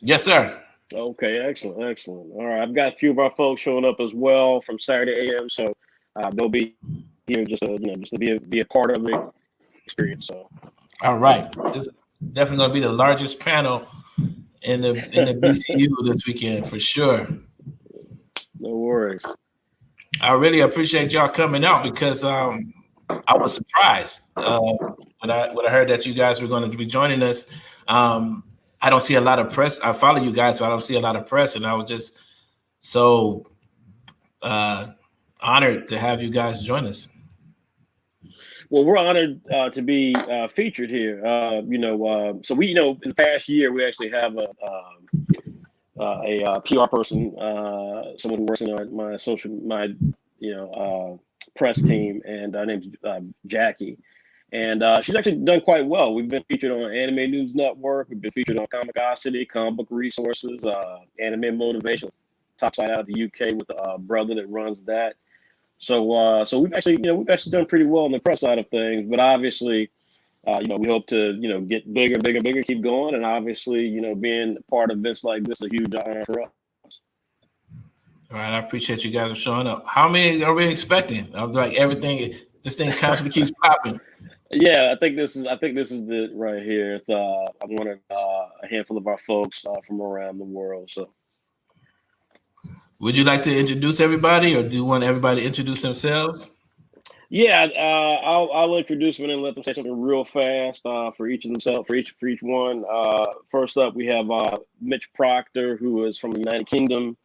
Yes, sir. Okay, excellent, excellent. All right, I've got a few of our folks showing up as well from Saturday AM, so they'll be here just to just to be a part of the experience. So, all right, this is definitely going to be the largest panel in the BCU this weekend for sure. No worries. I really appreciate y'all coming out because I was surprised when I heard that you guys were going to be joining us. I don't see a lot of press. I follow you guys, but I don't see a lot of press, and I was just so honored to have you guys join us. Well, we're honored to be featured here. So we, in the past year, we actually have a PR person, someone who works in my press team, and her name's Jackie. And she's actually done quite well. We've been featured on Anime News Network. We've been featured on Comicosity, Comic Book Resources, Anime Motivation, top site out of the UK with the brother that runs that. So we've actually done pretty well on the press side of things. But obviously, we hope to get bigger, keep going, and obviously, being part of events like this is a huge honor for us. All right, I appreciate you guys showing up. How many are we expecting? I'm like everything. This thing constantly keeps popping. Yeah, I think this is it right here. It's I wanted a handful of our folks from around the world. So, would you like to introduce everybody, or do you want everybody to introduce themselves? Yeah, I'll introduce them and let them say something real fast for each of themselves, for each one. First up, we have Mitch Proctor, who is from the United Kingdom.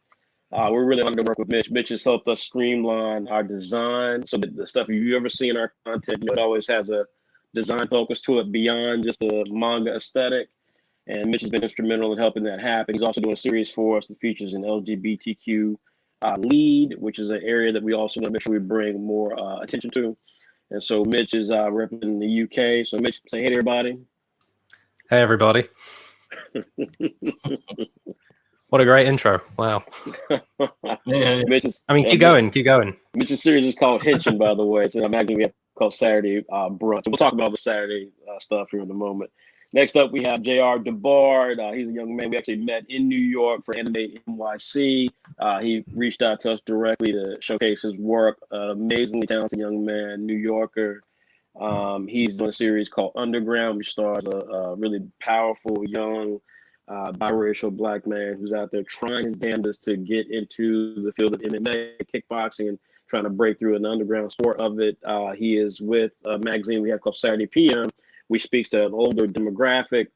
We're really honored to work with Mitch. Mitch has helped us streamline our design, so that the stuff you ever see in our content, it always has a design focus to it beyond just the manga aesthetic. And Mitch has been instrumental in helping that happen. He's also doing a series for us that features an LGBTQ lead, which is an area that we also want to make sure we bring more attention to. And so Mitch is representing the UK. So Mitch, say hey to everybody. Hey, everybody. What a great intro. Wow. Keep going. Mitch's series is called Henshin, by the way. It's an imagine we have called Saturday Brunch. We'll talk about the Saturday stuff here in a moment. Next up, we have J.R. DeBard. He's a young man we actually met in New York for Anime NYC. He reached out to us directly to showcase his work. Amazingly talented young man, New Yorker. He's doing a series called Underground, which stars a really powerful, young, biracial Black man who's out there trying his damnedest to get into the field of MMA, kickboxing, and trying to break through an underground sport of it. He is with a magazine we have called Saturday PM, which speaks to an older demographic.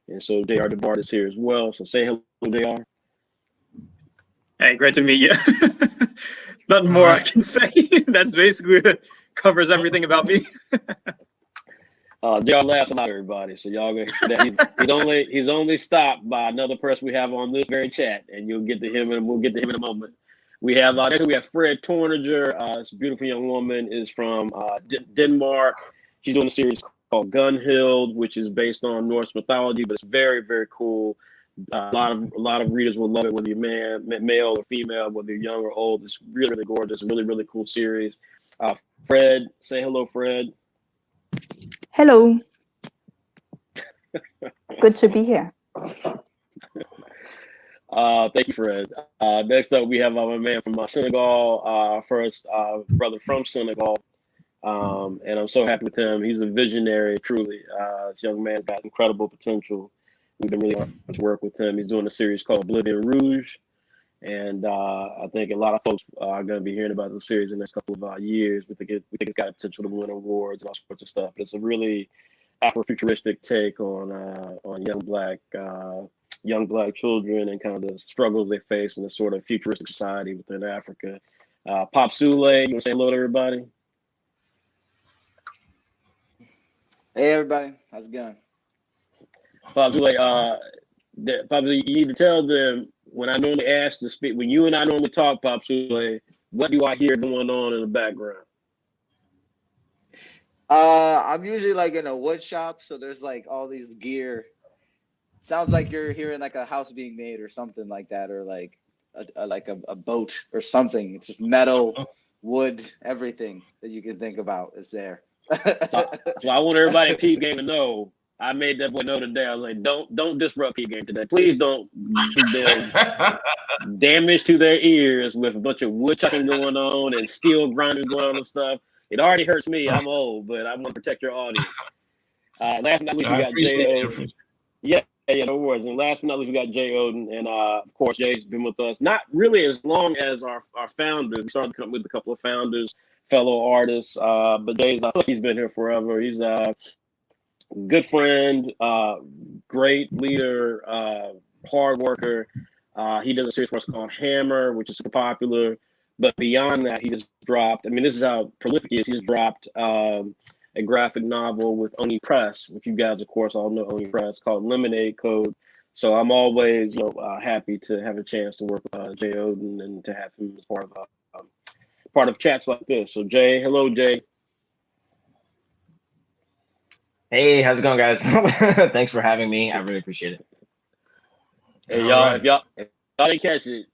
And so J.R. DeBard is here as well. So say hello, J.R. Hey, great to meet you. Nothing more I can say. That's basically covers everything about me. J.R. laughs a lot, everybody. So y'all, he's only stopped by another person we have on this very chat, and you'll get to him, and we'll get to him in a moment. We have Fred Torninger. This beautiful young woman is from Denmark. She's doing a series called Gunhild, which is based on Norse mythology, but it's very, very cool. A lot of readers will love it, whether you're male or female, whether you're young or old. It's really, really gorgeous. Really, really cool series. Fred, say hello, Fred. Hello. Good to be here. Thank you, Fred. Next up, we have my man from Senegal, first brother from Senegal. And I'm so happy with him. He's a visionary, truly. This young man got incredible potential. We've been really hard to work with him. He's doing a series called Oblivion Rouge. And I think a lot of folks are going to be hearing about the series in the next couple of years. We think it's got potential to win awards and all sorts of stuff. But it's a really Afrofuturistic take on young black children and kind of the struggles they face in the sort of futuristic society within Africa. Pop Sule, you want to say hello to everybody? Hey everybody, how's it going? Pop Sule, you need to tell them when I normally ask to speak, when you and I normally talk, Pop Sule, what do I hear going on in the background? I'm usually like in a wood shop, so there's like all these gear. Sounds like you're hearing like a house being made or something like that, or like a boat or something. It's just metal, wood, everything that you can think about is there. So I want everybody at Peep Game to know. I made that boy know today. I was like, don't disrupt Peep Game today. Please don't do them damage to their ears with a bunch of woodchucking going on and steel grinding going on and stuff. It already hurts me. I'm old, but I want to protect your audience. Last but not least, we got Jay Oden. Yeah, no worries. And last but not least, we got Jay Oden. And of course, Jay's been with us not really as long as our founders. We started with a couple of founders, fellow artists. But Jay's, I feel like he's been here forever. He's a good friend, great leader, hard worker. He does a series for us called Hammer, which is super popular. But beyond that, he just dropped, I mean, this is how prolific he is. He just dropped a graphic novel with Oni Press, which you guys, of course, all know Oni Press, called Lemonade Code. So I'm always, happy to have a chance to work with Jay Oden and to have him as part of chats like this. So Jay, hello, Jay. Hey, how's it going, guys? Thanks for having me. I really appreciate it. Hey, y'all, if y'all didn't catch it,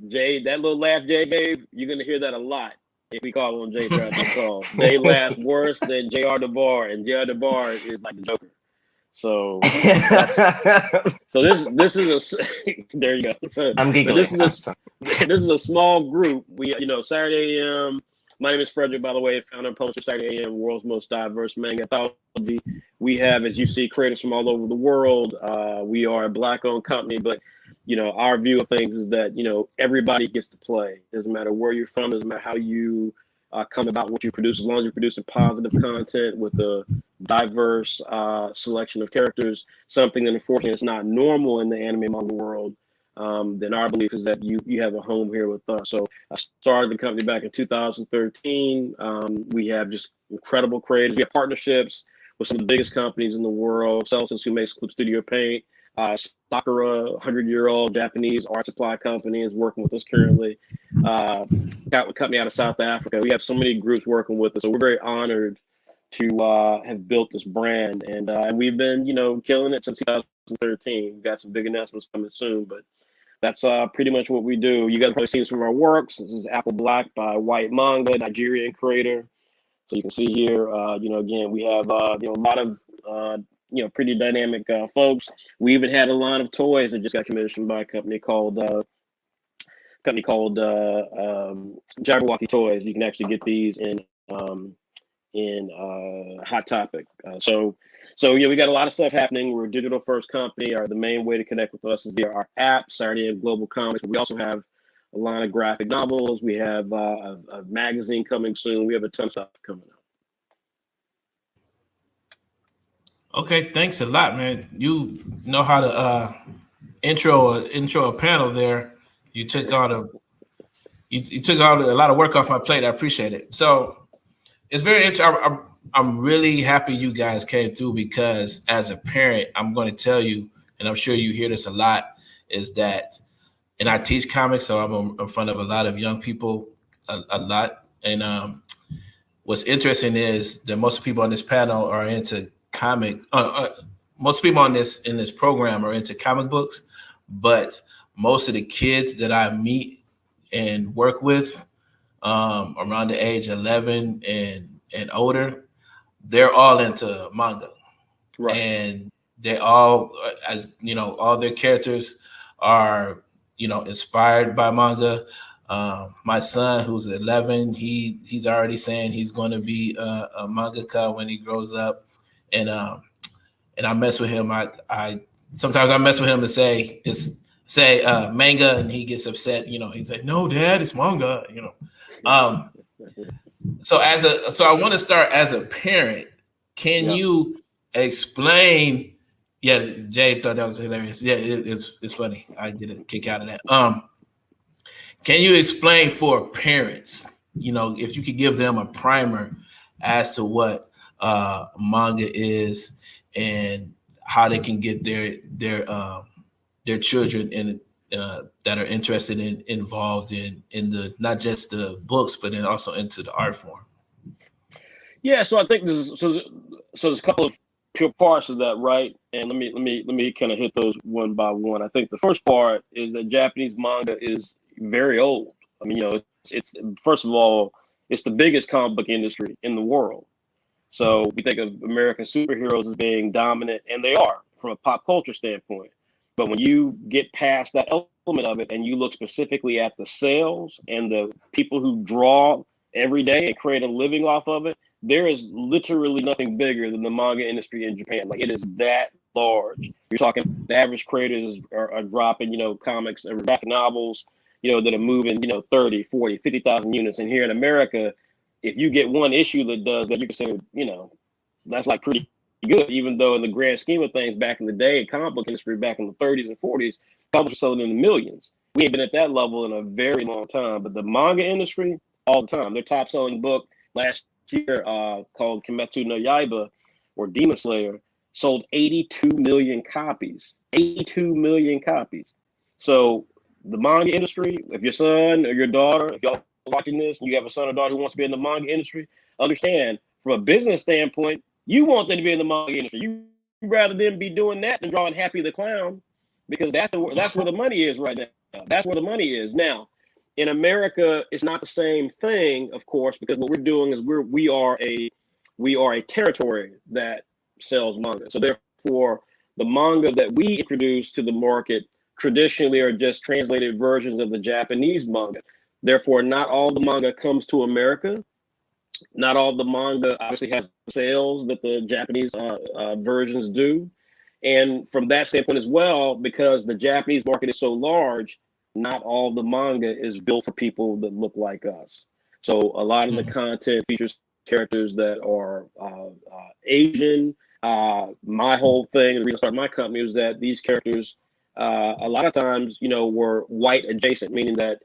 Jay, that little laugh Jay gave, you're going to hear that a lot if we call on Jay throughout this call. Jay laughs worse than J.R. DeBar, and J.R. DeBar is like the Joker. So, this is a there you go. So, I'm giggling. This is a small group. We Saturday AM. My name is Frederick, by the way, founder and publisher of Saturday AM, world's most diverse manga anthology. We have, as you see, creators from all over the world. We are a Black-owned company, but our view of things is that everybody gets to play. Doesn't matter where you're from, doesn't matter how you come about what you produce, as long as you're producing positive content with a diverse selection of characters, something that unfortunately is not normal in the anime manga world. Then our belief is that you have a home here with us. So I started the company back in 2013. We have just incredible creators. We have partnerships with some of the biggest companies in the world. Celsius, who makes Clip Studio Paint. Sakura, 100-year-old Japanese art supply company, is working with us currently. Got a company out of South Africa. We have so many groups working with us. So we're very honored to have built this brand. And we've been, killing it since 2013. We've got some big announcements coming soon, but that's pretty much what we do. You guys have probably seen some of our works. This is Apple Black by White Manga, Nigerian creator. So you can see here, again, we have a lot of pretty dynamic folks. We even had a line of toys that just got commissioned by a company called Jabberwocky Toys. You can actually get these in Hot Topic. So we got a lot of stuff happening. We're a digital first company. The main way to connect with us is via our app, Saturday of Global Comics. We also have a line of graphic novels. We have a magazine coming soon. We have a ton of stuff coming up. Okay, thanks a lot, man. You know how to intro a panel there. You took out a lot of work off my plate. I appreciate it. So it's very interesting. I'm really happy you guys came through, because as a parent, I'm going to tell you, and I'm sure you hear this a lot, is that, and I teach comics, so I'm in front of a lot of young people a lot. And what's interesting is that most people on this panel are into comic. Most people in this program are into comic books, but most of the kids that I meet and work with around the age 11 and older, they're all into manga. Right. And they all, as all their characters are, inspired by manga. My son, who's 11, he's already saying he's going to be a mangaka when he grows up. And I mess with him. I sometimes I mess with him and say manga, and he gets upset. He's like, "No, Dad, it's manga." So I want to start as a parent. Can you explain? Yeah, Jay thought that was hilarious. Yeah, it's funny. I get a kick out of that. Can you explain for parents? If you could give them a primer as to what manga is and how they can get their children in that are interested involved in the not just the books, but then also into the art form. Yeah, so I think there's a couple of pure parts of that, right? And let me kind of hit those one by one. I think the first part is that Japanese manga is very old. I mean, it's first of all, it's the biggest comic book industry in the world. So we think of American superheroes as being dominant, and they are from a pop culture standpoint. But when you get past that element of it and you look specifically at the sales and the people who draw every day and create a living off of it, there is literally nothing bigger than the manga industry in Japan. Like, it is that large. You're talking the average creators are dropping, comics or graphic novels, that are moving, 30, 40, 50,000 units. And here in America, if you get one issue that does that, you consider, that's like pretty good, even though in the grand scheme of things back in the day, comic book industry back in the 30s and 40s, comics were selling in the millions. We ain't been at that level in a very long time. But the manga industry, all the time. Their top selling book last year, called Kimetsu no Yaiba, or Demon Slayer, sold 82 million copies. 82 million copies. So the manga industry, if your son or your daughter, if y'all watching this and you have a son or daughter who wants to be in the manga industry, understand from a business standpoint, you want them to be in the manga industry. You rather them be doing that than drawing Happy the Clown, because that's where the money is right now. That's where the money is now. In America, it's not the same thing, of course, because what we're doing is we are a territory that sells manga. So therefore, the manga that we introduce to the market traditionally are just translated versions of the Japanese manga. Therefore, not all the manga comes to America. Not all the manga obviously has sales that the Japanese versions do. And from that standpoint as well, because the Japanese market is so large, not all the manga is built for people that look like us. So a lot of the content features characters that are Asian. My whole thing, the reason I started my company, was that these characters, a lot of times, were white adjacent, meaning that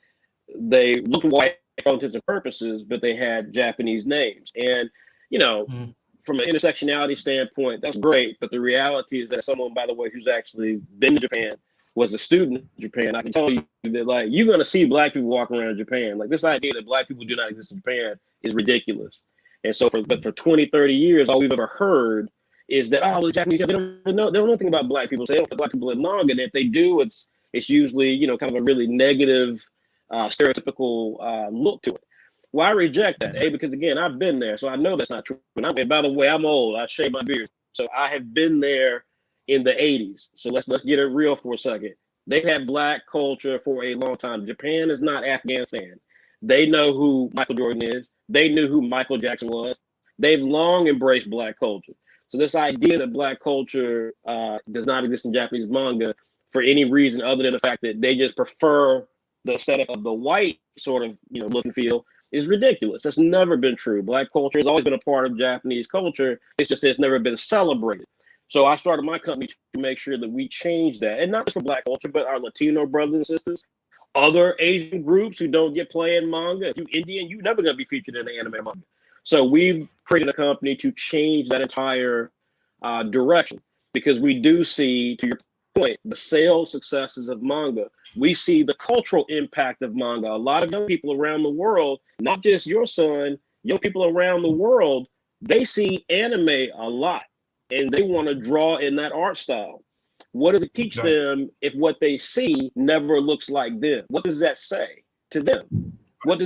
they looked white for all intents and purposes, but they had Japanese names. And, from an intersectionality standpoint, that's great. But the reality is that someone, by the way, who's actually been to Japan, was a student in Japan, I can tell you that, like, you're going to see Black people walking around Japan. Like, this idea that Black people do not exist in Japan is ridiculous. And so for 20, 30 years, all we've ever heard is that, oh, the Japanese, they don't know anything about Black people. So they don't put Black people in manga. And if they do, it's usually, kind of a really negative, stereotypical look to it. Well, I reject that, because again, I've been there, so I know that's not true. And by the way, I'm old. I shave my beard, so I have been there in the 80s. So let's get it real for a second. They've had Black culture for a long time. Japan is not Afghanistan. They know who Michael Jordan is. They knew who Michael Jackson was. They've long embraced Black culture. So this idea that Black culture does not exist in Japanese manga for any reason other than the fact that they just prefer the aesthetic of the white sort of look and feel is ridiculous. That's never been true. Black culture has always been a part of Japanese culture. It's just that it's never been celebrated. So I started my company to make sure that we change that, and not just for Black culture, but our Latino brothers and sisters, other Asian groups who don't get play in manga. If you Indian, you're never going to be featured in the anime manga. So we've created a company to change that entire direction, because we do see, to your point, the sales successes of manga. We see the cultural impact of manga. A lot of young people around the world, not just your son, young people around the world, they see anime a lot and they want to draw in that art style. What does it teach them if what they see never looks like them? What does that say to them? What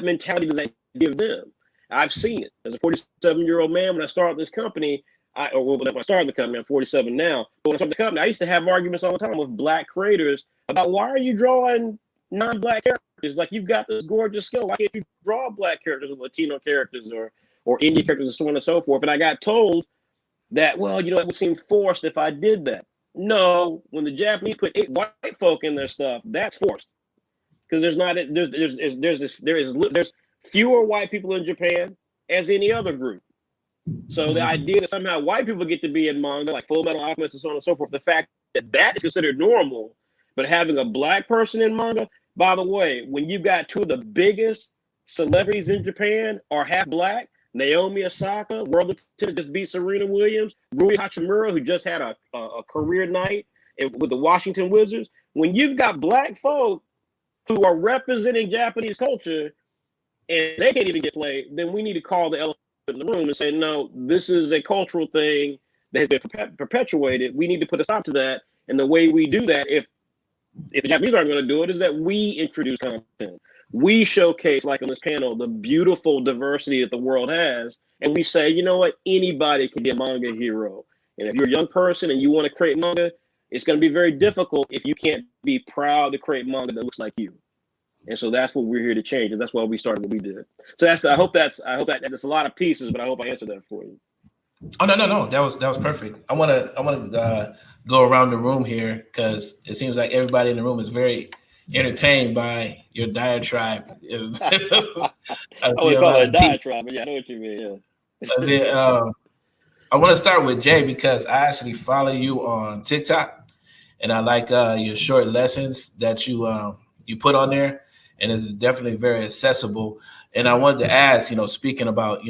mentality does that give them? I've seen it as a 47-year-old man. When I started this company, when I started the company, I'm 47 now. But when I started the company, I used to have arguments all the time with Black creators about, why are you drawing non-Black characters? Like, you've got this gorgeous skill. Why can't you draw Black characters or Latino characters or Indian characters and so on and so forth? And I got told that, well, it would seem forced if I did that. No, when the Japanese put white folk in their stuff, that's forced, because there's fewer white people in Japan as any other group. So the idea that somehow white people get to be in manga, like Full Metal Alchemist and so on and so forth, the fact that is considered normal, but having a Black person in manga, by the way, when you've got two of the biggest celebrities in Japan are half Black, Naomi Osaka, world of tennis, just beat Serena Williams, Rui Hachimura, who just had a career night with the Washington Wizards. When you've got Black folk who are representing Japanese culture and they can't even get played, then we need to call the elephant in the room and say, no, this is a cultural thing that has been perpetuated. We need to put a stop to that. And the way we do that, if the Japanese aren't going to do it, is that we introduce content. we showcase, like on this panel, the beautiful diversity that the world has, and we say, you know what, anybody can be a manga hero. And if you're a young person and you want to create manga, it's going to be very difficult if you can't be proud to create manga that looks like you. And so that's what we're here to change, and that's why we started what we did. So I hope that's a lot of pieces, but I hope I answered that for you. Oh no, that was perfect. I want to go around the room here because it seems like everybody in the room is very entertained by your diatribe. I would call it a diatribe, but yeah, I know what you mean. Yeah. I want to start with Jay because I actually follow you on TikTok, and I like your short lessons that you put on there, and it's definitely very accessible. And I wanted to ask, speaking about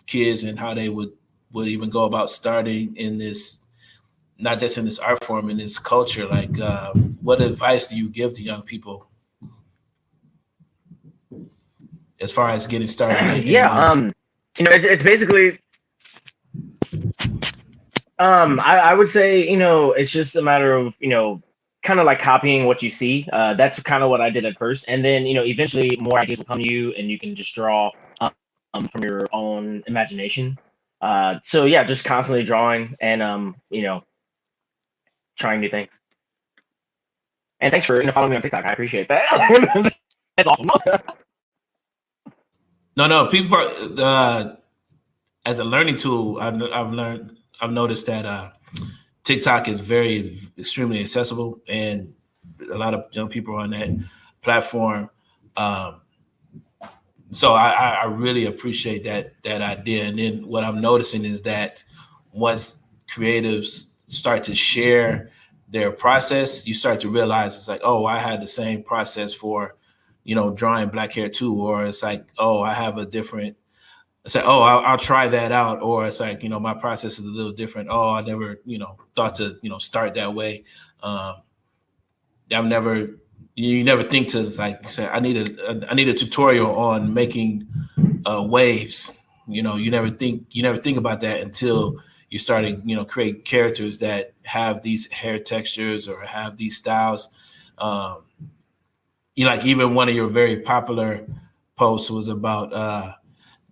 kids and how they would even go about starting in this, not just in this art form, in this culture, like what advice do you give to young people as far as getting started? It's basically, I would say, it's just a matter of, kind of like copying what you see. That's kind of what I did at first. And then, eventually more ideas will come to you and you can just draw from your own imagination. So yeah, just constantly drawing and, trying new things. And thanks for following me on TikTok. I appreciate that. That's awesome. No, people as a learning tool, I've noticed that TikTok is extremely accessible, and a lot of young people are on that platform. So I really appreciate that idea. And then what I'm noticing is that once creatives start to share their process, you start to realize it's like, oh, I had the same process for, drawing black hair too. Or it's like, oh, I have a different, it's like, oh, I'll try that out. Or it's like, my process is a little different. Oh, I never, thought to, start that way. You never think to like say, I need a tutorial on making waves. You never think about that until you started, create characters that have these hair textures or have these styles. Like even one of your very popular posts was about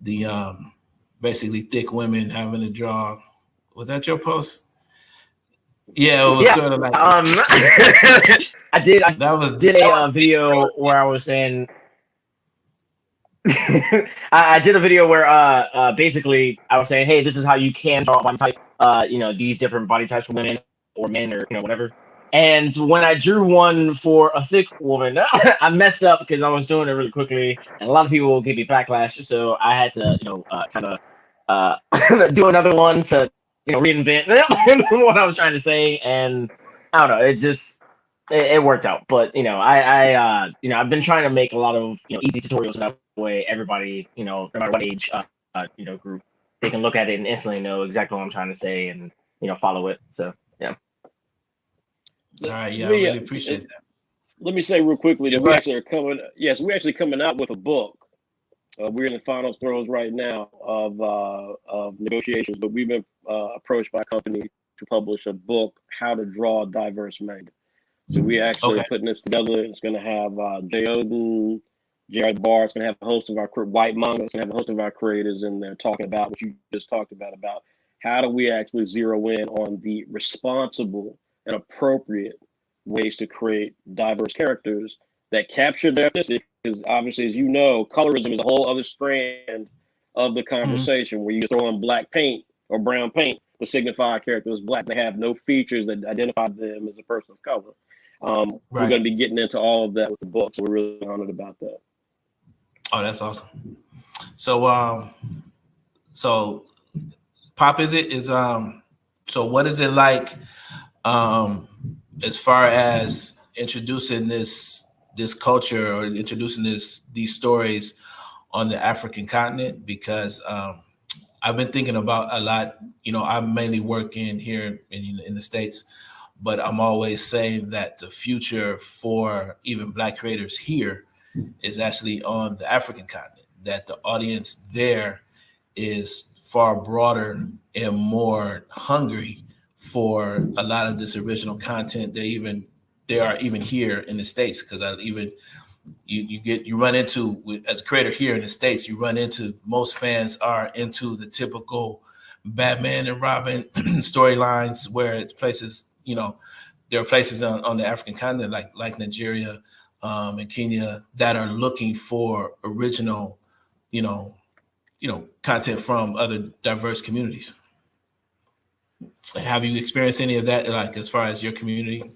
the basically thick women having to draw. Was that your post? Yeah, it was sort of like I did a video where I was saying I did a video where basically I was saying, hey, this is how you can draw a body type, these different body types for women or men or whatever. And when I drew one for a thick woman, I messed up because I was doing it really quickly, and a lot of people will give me backlash. So I had to, kind of do another one to, reinvent what I was trying to say. And I don't know, it worked out. But I've been trying to make a lot of easy tutorials so that way everybody, no matter what age, group, they can look at it and instantly know exactly what I'm trying to say and follow it. So yeah. All right, yeah, I really appreciate that. Let me say real quickly that we actually are coming out with a book. We're in the final throes right now of negotiations, but we've been approached by a company to publish a book, How to Draw Diverse Manga. So we actually are putting this together. It's going to have Jay Oden, Jared Barr. It's going to have a host of our white manga. It's going to have a host of our creators in there talking about what you just talked about how do we actually zero in on the responsible and appropriate ways to create diverse characters that capture their ethnicity. Because obviously, as you know, colorism is a whole other strand of the conversation where you throw in black paint or brown paint to signify a character as black. They have no features that identify them as a person of color. We're going to be getting into all of that with the book, so we're really honored about that. Oh, that's awesome. So, Pop, so what is it like as far as introducing this culture or introducing these stories on the African continent? Because I've been thinking about a lot. I mainly work here in the States, but I'm always saying that the future for even Black creators here is actually on the African continent, that the audience there is far broader and more hungry for a lot of this original content. They are even here in the States, because you run into, as a creator here in the States, you run into, most fans are into the typical Batman and Robin storylines, where it's places, there are places on the African continent like Nigeria and Kenya that are looking for original, content from other diverse communities. Have you experienced any of that, like as far as your community?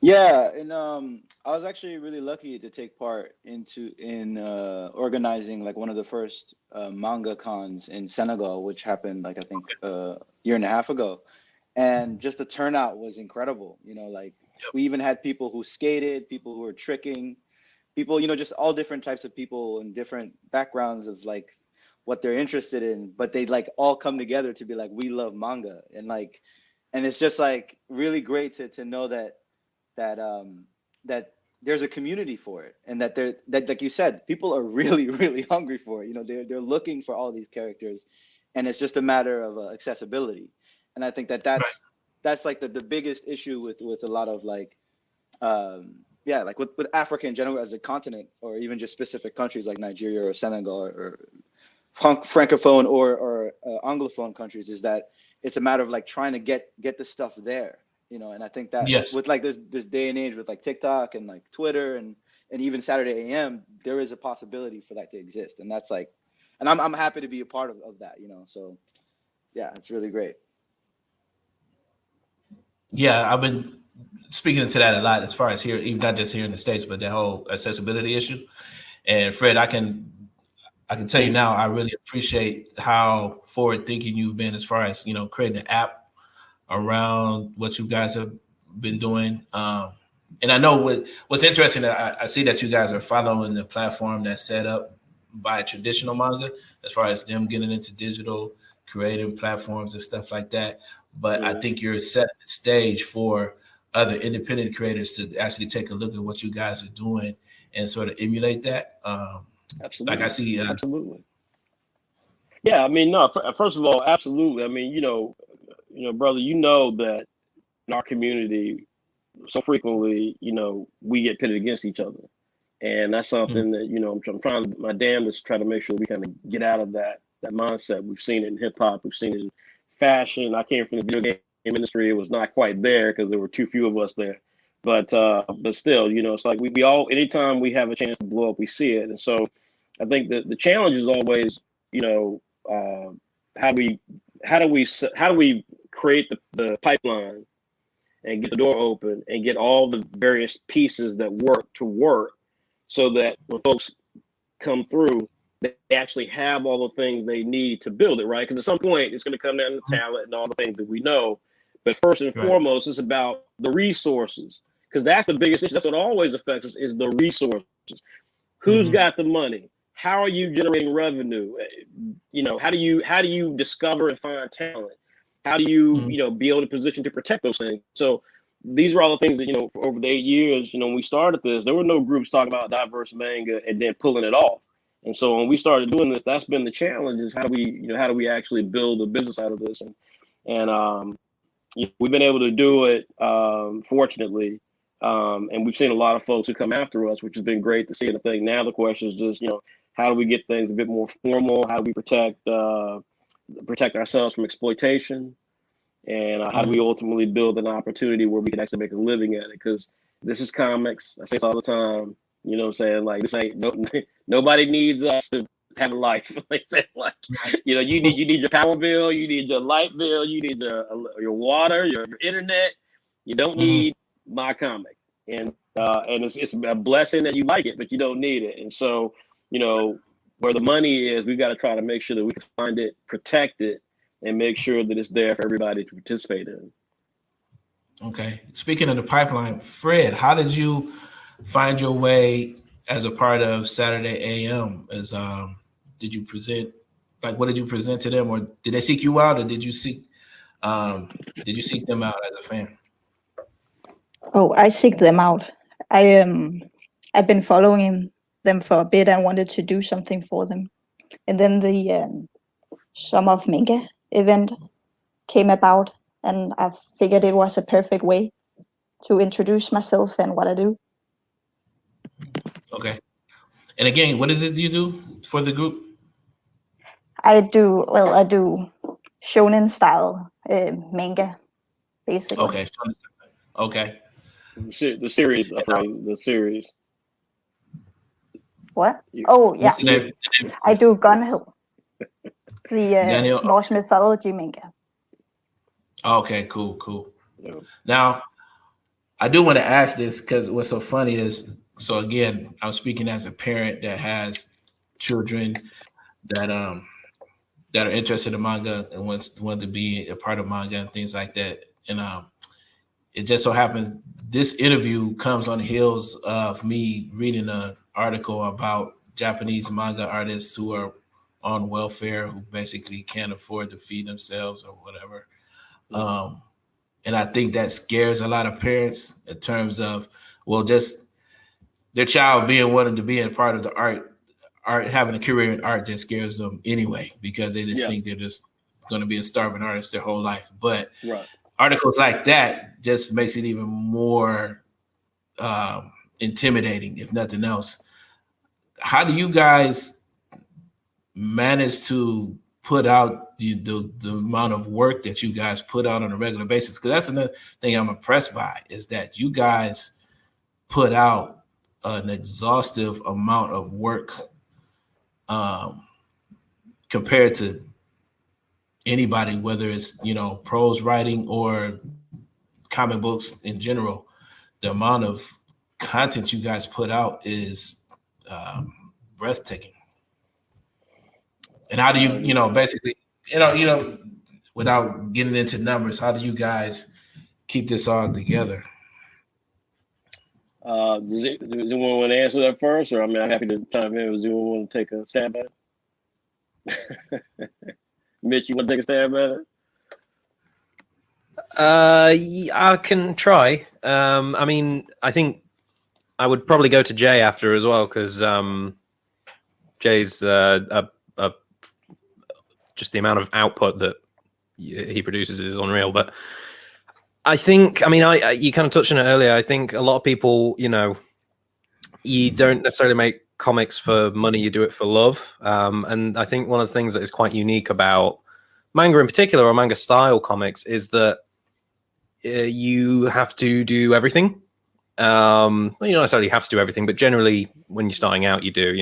Yeah, and I was actually really lucky to take part in organizing like one of the first manga cons in Senegal, which happened like I think a year and a half ago, and just the turnout was incredible. Like we even had people who skated, people who were tricking, people, just all different types of people and different backgrounds of like what they're interested in, but they like all come together to be like, we love manga, and it's just like really great to know that there's a community for it, and that like you said, people are really, really hungry for it. They're looking for all these characters, and it's just a matter of accessibility. And I think that's like the biggest issue with a lot of like, like with Africa in general as a continent, or even just specific countries like Nigeria or Senegal or francophone or anglophone countries, is that it's a matter of like trying to get the stuff there. And I think that with like this day and age with like TikTok and like Twitter and even Saturday AM, there is a possibility for that to exist. And that's like, and I'm happy to be a part of that, so yeah, it's really great. Yeah, I've been speaking to that a lot as far as here, even not just here in the States, but the whole accessibility issue. And Fred, I can tell you now, I really appreciate how forward thinking you've been as far as, creating an app around what you guys have been doing. And I know what's interesting, I see that you guys are following the platform that's set up by traditional manga, as far as them getting into digital creative platforms and stuff like that. But I think you're setting the stage for other independent creators to actually take a look at what you guys are doing and sort of emulate that. Absolutely. Like I see. Absolutely. Yeah, I mean, no, first of all, absolutely. I mean, brother, that in our community, so frequently, we get pitted against each other. And that's something that, I'm trying my damnedest to try to make sure we kind of get out of that mindset. We've seen it in hip hop, we've seen it in fashion. I came from the video game industry. It was not quite there because there were too few of us there. But still, it's like we all, anytime we have a chance to blow up, we see it. And so I think that the challenge is always, how do we create the pipeline and get the door open and get all the various pieces that work so that when folks come through, they actually have all the things they need to build it, right? Because at some point it's going to come down to talent and all the things that we know. But first and foremost, it's about the resources, because that's the biggest issue. That's what always affects us, is the resources. Who's got the money? How are you generating revenue? How do you discover and find talent? How do you, be able to position to protect those things? So these are all the things that, over the 8 years, when we started this, there were no groups talking about diverse manga and then pulling it off. And so when we started doing this, that's been the challenge, is how do we actually build a business out of this? And we've been able to do it, fortunately. And we've seen a lot of folks who come after us, which has been great to see. And I think now the question is just, how do we get things a bit more formal? How do we protect ourselves from exploitation? And how do we ultimately build an opportunity where we can actually make a living at it? Because this is comics. I say this all the time. You know what I'm saying? Like, this ain't nobody needs us to have a life. You need your power bill, you need your light bill, you need your water, your internet. You don't need my comic. And it's a blessing that you like it, but you don't need it. And so, where the money is, we've got to try to make sure that we can find it, protect it, and make sure that it's there for everybody to participate in. Okay. Speaking of the pipeline, Fred, how did you find your way as a part of Saturday AM? Did you present, like, what did you present to them, or did they seek you out, or did you seek them out as a fan? Oh, I seek them out. I've been following them for a bit and wanted to do something for them. And then the Summer of Manga event came about, and I figured it was a perfect way to introduce myself and what I do. Okay. And again, what is it you do for the group? I do shonen style manga, basically. Okay. Okay. The series, the series. What? You- Oh yeah, What's the name? I do Gunhill, the Daniel. Norse mythology manga. Okay, cool. Yeah. Now, I do want to ask this because what's so funny is, so again, I'm speaking as a parent that has children that are interested in manga and want to be a part of manga and things like that. And it just so happens this interview comes on the heels of me reading an article about Japanese manga artists who are on welfare, who basically can't afford to feed themselves or whatever. And I think that scares a lot of parents in terms of, well, just their child being wanting to be a part of the art, having a career in art just scares them anyway, because they just think they're just going to be a starving artist their whole life. But articles like that just makes it even more intimidating, if nothing else. How do you guys manage to put out the amount of work that you guys put out on a regular basis? Because that's another thing I'm impressed by, is that you guys put out an exhaustive amount of work compared to anybody, whether it's, prose writing or comic books in general. The amount of content you guys put out is breathtaking. And how do you, basically, without getting into numbers, how do you guys keep this all together? Does anyone want to answer that first, or I'm happy to chime in. Does anyone want to take a stab at it? Mitch, you want to take a stab at it? I can try. I think I would probably go to Jay after as well, because Jay's just the amount of output that he produces is unreal. But I think, you kind of touched on it earlier. I think a lot of people, you don't necessarily make comics for money, you do it for love. And I think one of the things that is quite unique about manga in particular, or manga style comics, is that you have to do everything. Well, you don't necessarily have to do everything, but generally when you're starting out, you do.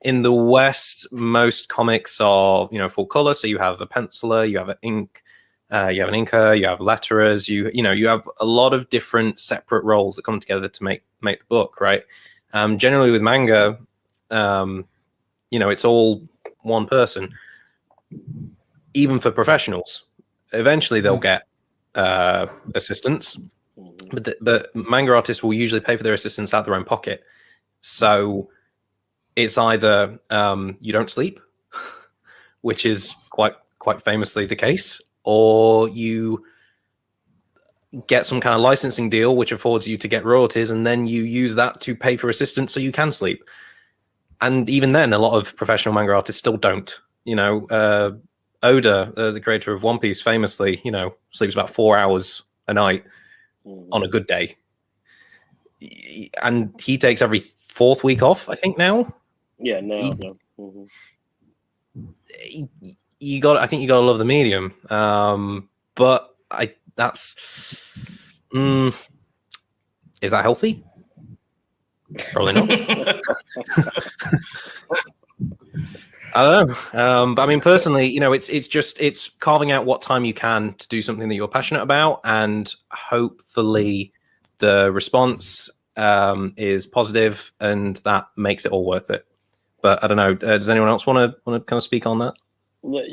In the West, most comics are, full color. So you have a penciler, you have an ink, you have an inker, you have letterers, you have a lot of different separate roles that come together to make the book, right? Generally with manga, it's all one person. Even for professionals, eventually they'll get assistants, but manga artists will usually pay for their assistants out of their own pocket. So it's either you don't sleep, which is quite famously the case, or you get some kind of licensing deal which affords you to get royalties, and then you use that to pay for assistants so you can sleep. And even then, a lot of professional manga artists still don't. Oda, the creator of One Piece, famously, sleeps about 4 hours a night on a good day, and he takes every 4th week off, I think now. Yeah, no. You got. I think you got to love the medium. But is that healthy? Probably not. I don't know. But personally, it's carving out what time you can to do something that you're passionate about, and hopefully the response is positive, and that makes it all worth it. But I don't know. Does anyone else want to kind of speak on that? Let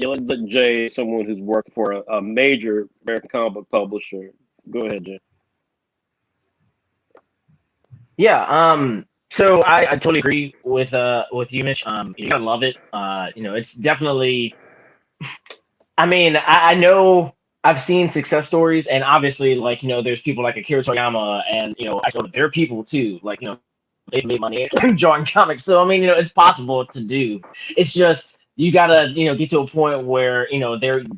Jay, someone who's worked for a major American comic book publisher. Go ahead, Jay. Yeah. So I totally agree with you, Mitch. You gotta love it. It's definitely. I know I've seen success stories, and obviously, there's people like Akira Toriyama, and actually there are people too, they've made money drawing comics. So it's possible to do. It's just you gotta get to a point where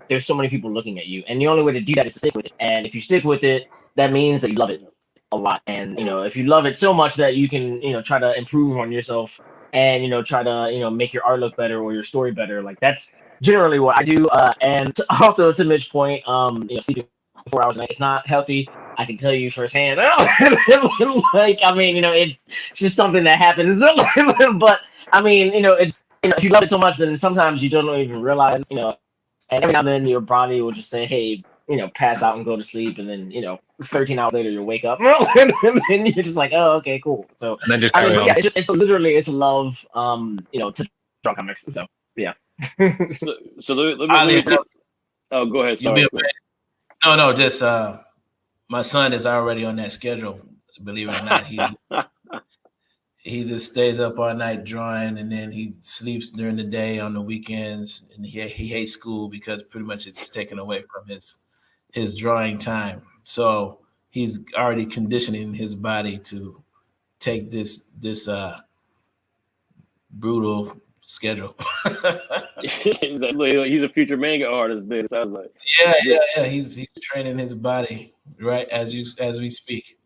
there's so many people looking at you, and the only way to do that is to stick with it. And if you stick with it, that means that you love it. a lot. And, you know, if you love it so much that you can, you know, try to improve on yourself and, you know, try to, you know, make your art look better or your story better, like that's generally what I do. And also to Mitch's point, you know, sleeping 4 hours a night, it's not healthy. I can tell you firsthand. Like, I mean, you know, it's just something that happens. But I mean, you know, it's, you know, if you love it so much, then sometimes you don't even realize, you know, and every now and then your body will just say, hey, you know, pass out and go to sleep, and then, you know, 13 hours later you'll wake up, and then you're just like, oh, okay, cool. So And then just I carry mean, on. yeah, it's literally it's love, you know, to draw comics. So yeah. So let me oh, go ahead. Sorry. No, just my son is already on that schedule. Believe it or not, he just stays up all night drawing, and then he sleeps during the day on the weekends. And he hates school because pretty much it's taken away from his drawing time. So he's already conditioning his body to take this brutal schedule. He's a future manga artist, man. It sounds like. Yeah. He's training his body right as we speak.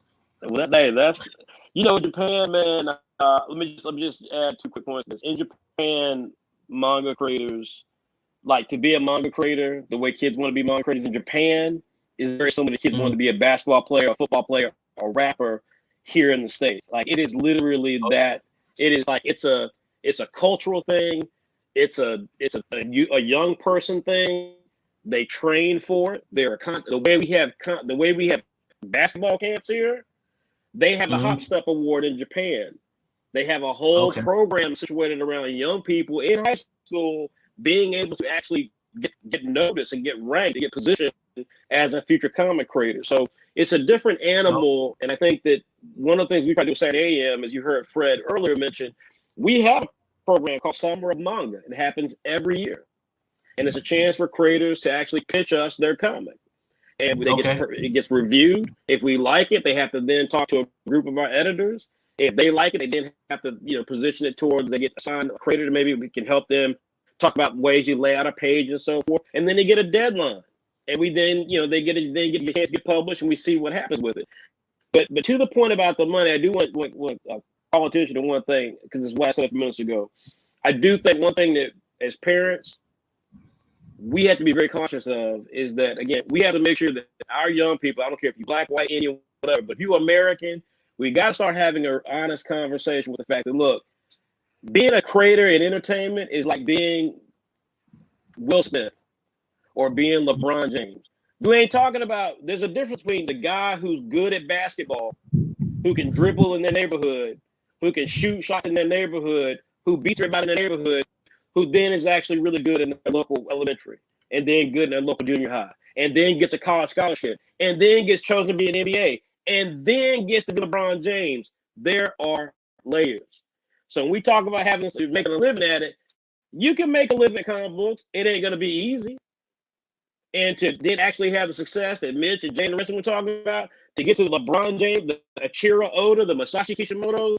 Well, that's you know, Japan, man. Let me just add 2 quick points. In Japan, manga creators, like, to be a manga creator, the way kids want to be manga creators in Japan is very similar to kids want to be a basketball player, a football player, a rapper here in the States. Like, it is literally that. It is like it's a cultural thing. It's a young person thing. They train for it. The way we have basketball camps here. They have a Hop Step Award in Japan. They have a whole program situated around young people in high school being able to actually get noticed and get ranked, and get positioned as a future comic creator. So it's a different animal. And I think that one of the things we try to do at Saturday AM, as you heard Fred earlier mention, we have a program called Summer of Manga. It happens every year. And it's a chance for creators to actually pitch us their comic. And it gets reviewed. If we like it, they have to then talk to a group of our editors. If they like it, they then have to, you know, position it towards, they get assigned a creator, maybe we can help them talk about ways you lay out a page and so forth. And then they get a deadline. And we then, you know, they get a chance to get published, and we see what happens with it. But to the point about the money, I do want call attention to one thing, because it's what I said a few minutes ago. I do think one thing that as parents, we have to be very conscious of is that, again, we have to make sure that our young people, I don't care if you're black, white, Indian, whatever, but if you're American, we got to start having an honest conversation with the fact that, look, being a creator in entertainment is like being Will Smith or being LeBron James. You ain't talking about, there's a difference between the guy who's good at basketball, who can dribble in their neighborhood, who can shoot shots in their neighborhood, who beats everybody in their neighborhood, who then is actually really good in their local elementary, and then good in their local junior high, and then gets a college scholarship, and then gets chosen to be an NBA, and then gets to be LeBron James. There are layers. So when we talk about making a living at it, you can make a living at comic books. It ain't going to be easy. And to then actually have the success that Mitch and Jane and the rest of them were talking about, to get to LeBron James, the Achiro Oda, the Masashi Kishimoto,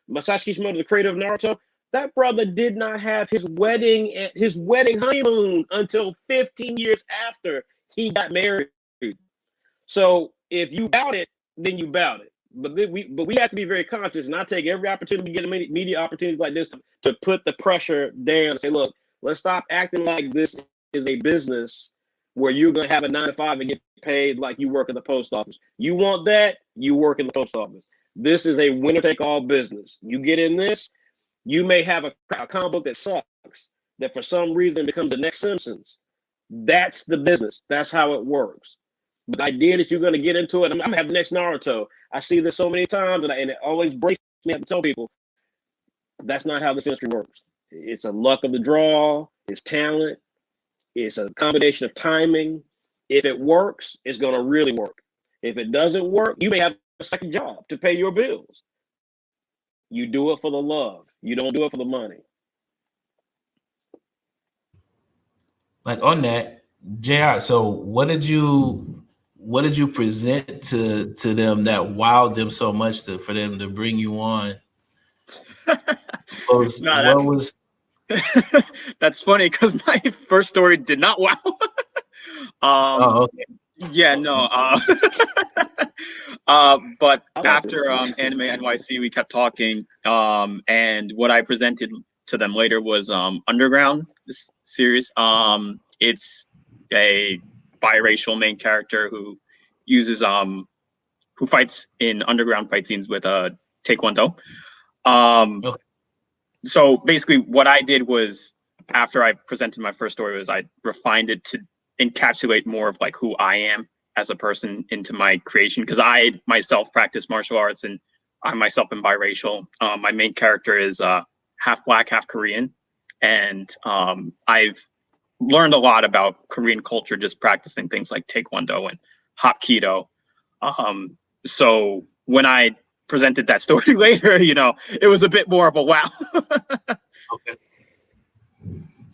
the creator of Naruto, that brother did not have his wedding honeymoon until 15 years after he got married. So if you bout it, then you bout it. But we have to be very conscious, and I take every opportunity to get media opportunities like this to put the pressure down and say, look, let's stop acting like this is a business where you're going to have a 9 to 5 and get paid like you work at the post office. You want that, you work in the post office. This is a winner-take-all business. You get in this, you may have a comic book that sucks, that for some reason becomes the next Simpsons. That's the business. That's how it works. But the idea that you're going to get into it, I'm going to have the next Naruto. I see this so many times, and it always breaks me. I have to tell people, that's not how this industry works. It's a luck of the draw. It's talent. It's a combination of timing. If it works, it's going to really work. If it doesn't work, you may have a second job to pay your bills. You do it for the love. You don't do it for the money. Like on that, JR, so what did you present to them that wowed them so much for them to bring you on? That's funny because my first story did not wow. Okay. Yeah, no. But after Anime NYC, we kept talking. And what I presented to them later was Underground, this series. It's a biracial main character who uses who fights in underground fight scenes with Taekwondo. Okay. So basically, what I did was, after I presented my first story, was I refined it to encapsulate more of like who I am as a person into my creation, because I myself practice martial arts and I myself am biracial. My main character is half Black, half Korean, and I've learned a lot about Korean culture just practicing things like Taekwondo and Hapkido. So when I presented that story later, you know, it was a bit more of a wow. Okay.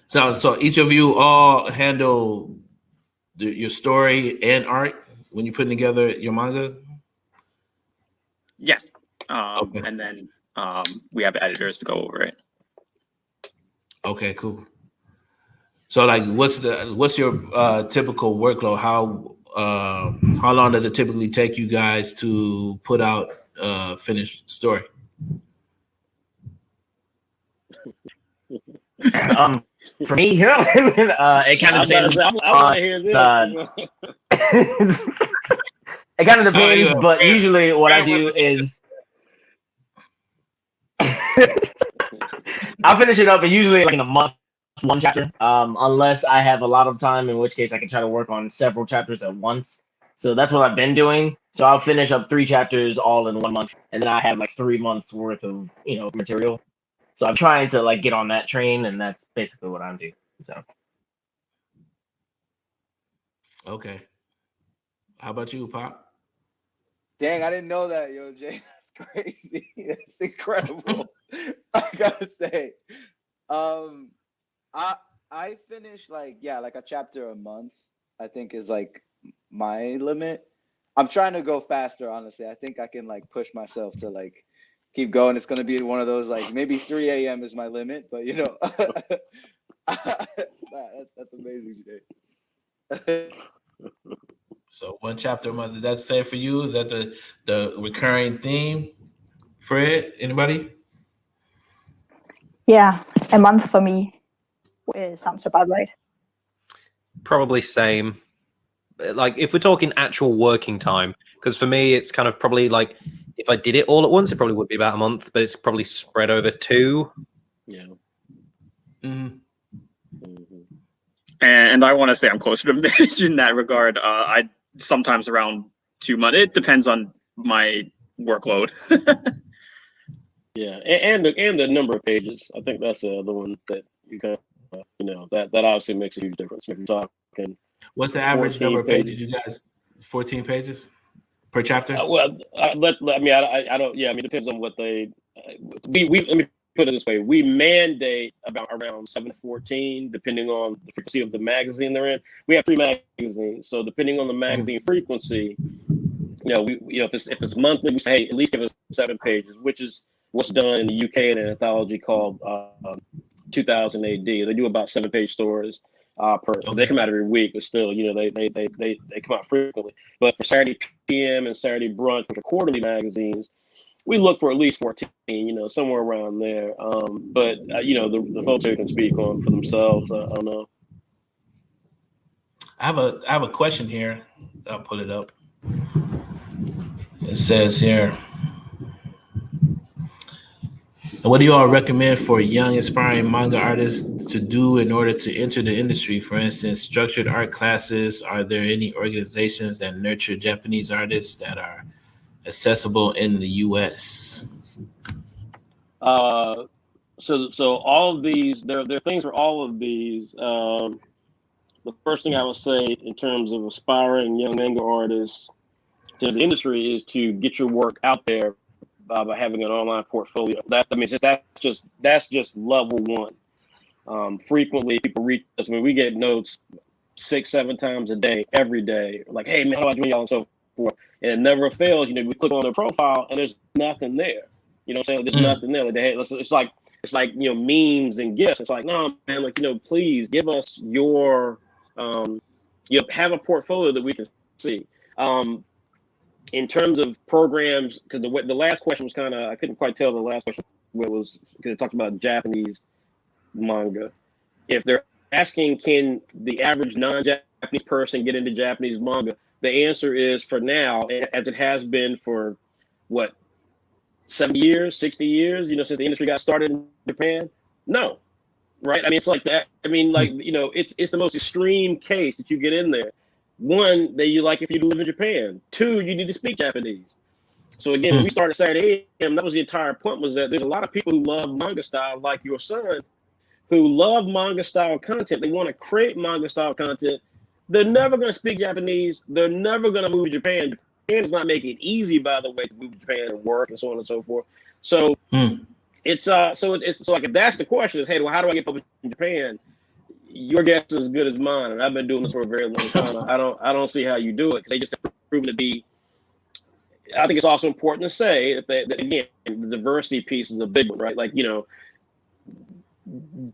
So each of you all handle your story and art when you're putting together your manga? Yes. Okay. And then we have editors to go over it. Okay, cool. So like, what's your typical workload? How long does it typically take you guys to put out a finished story? For me, it kind of depends. I want to hear this. It kind of depends, yeah. but usually what I do is I'll finish it up, but usually like in a month, one chapter, unless I have a lot of time, in which case I can try to work on several chapters at once. So that's what I've been doing. So I'll finish up 3 chapters all in 1 month, and then I have like 3 months worth of material. So I'm trying to like get on that train, and that's basically what I'm doing. So. Okay. How about you, Pop? Dang, I didn't know that, yo, Jay. That's crazy. That's incredible. I gotta say. I finish like a chapter a month, I think is like my limit. I'm trying to go faster, honestly. I think I can like push myself to like keep going. It's gonna be one of those like maybe 3 a.m. is my limit, but you know, that's amazing, Jay. So 1 chapter a month. Did that say for you? Is that the recurring theme? Fred, anybody? Yeah, a month for me sounds about right. Probably same. Like if we're talking actual working time, because for me it's kind of probably like if I did it all at once, it probably would be about a month, but it's probably spread over 2. Yeah. Mm-hmm. And I want to say I'm closer to Mitch in that regard. I sometimes around 2 months. It depends on my workload. Yeah, and the number of pages. I think that's the other one that you kind of that obviously makes a huge difference. If you're talking, What's the average number of pages pages. you guys? 14 pages per chapter? I don't. Yeah, I mean, it depends on what they. We let me put it this way: we mandate about around 7-14, depending on the frequency of the magazine they're in. We have 3 magazines, so depending on the magazine frequency, if it's monthly, we say, hey, at least give us 7 pages, which is what's done in the UK in an anthology called 2000 AD. They do about 7-page stories per. Okay. They come out every week, but still, they come out frequently. But for Saturday PM and Saturday Brunch, which are quarterly magazines, we look for at least 14, somewhere around there. But the folks here can speak on for themselves. I don't know. I have a question here. I'll pull it up. It says here, what do you all recommend for young aspiring manga artists to do in order to enter the industry? For instance, structured art classes. Are there any organizations that nurture Japanese artists that are accessible in the US? So all of these, there are things for all of these. The first thing I would say in terms of aspiring young manga artists to the industry is to get your work out there by having an online portfolio. That's just level one. Frequently people reach us. I mean, we get notes 6-7 times a day, every day, like, hey man, how do I join y'all, and so forth. And it never fails. We click on their profile and there's nothing there. You know what I'm saying? There's nothing there. Like, hey, it's like memes and gifts. It's like, no man, like, please give us your have a portfolio that we can see. In terms of programs, because the last question was kind of, I couldn't quite tell the last question what was, because it talked about Japanese manga. If they're asking, can the average non-Japanese person get into Japanese manga? The answer is, for now, as it has been for what, 70 years, 60 years, since the industry got started in Japan? No, right? I mean, it's like that. I mean, like, it's the most extreme case that you get in there. One, that you like if you live in Japan. Two, you need to speak Japanese. So again, when we started Saturday AM, that was the entire point, was that there's a lot of people who love manga style, like your son, who love manga style content. They want to create manga style content. They're never going to speak Japanese. They're never going to move to Japan. Japan does not make it easy, by the way, to move to Japan and work and so on and so forth. So it's so like, if that's the question, is, hey, well, how do I get published in Japan? Your guess is as good as mine, and I've been doing this for a very long time. I don't see how you do it. They just have proven to be. I think it's also important to say that again, the diversity piece is a big one, right? Like, to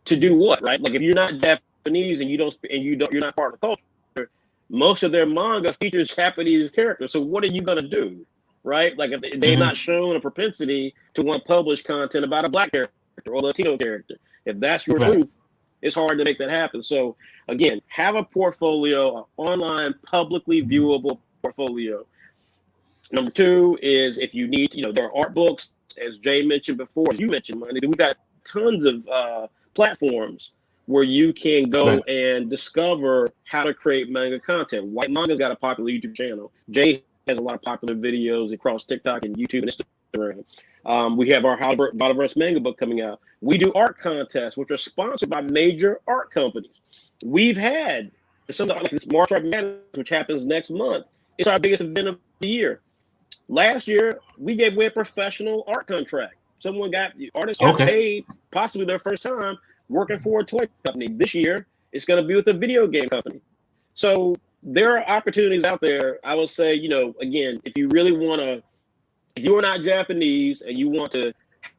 do what, right? Like, if you're not Japanese and you're not part of the culture, most of their manga features Japanese characters. So what are you gonna do, right? Like, if they're not shown a propensity to want to publish content about a Black character or a Latino character, if that's your truth, it's hard to make that happen. So again, have a portfolio, an online, publicly viewable portfolio. Number two is, if you need, there are art books, as Jay mentioned before, as you mentioned, Money, we've got tons of platforms where you can go and discover how to create manga content. White Manga's got a popular YouTube channel. Jay has a lot of popular videos across TikTok and YouTube and Instagram. We have our Hollywood manga book coming out. We do art contests, which are sponsored by major art companies. We've had something like this March Art Madness, which happens next month. It's our biggest event of the year. Last year, we gave away a professional art contract. Artists got paid, possibly their first time, working for a toy company. This year, it's going to be with a video game company. So there are opportunities out there. I would say, again, if you really want to, if you're not Japanese and you want to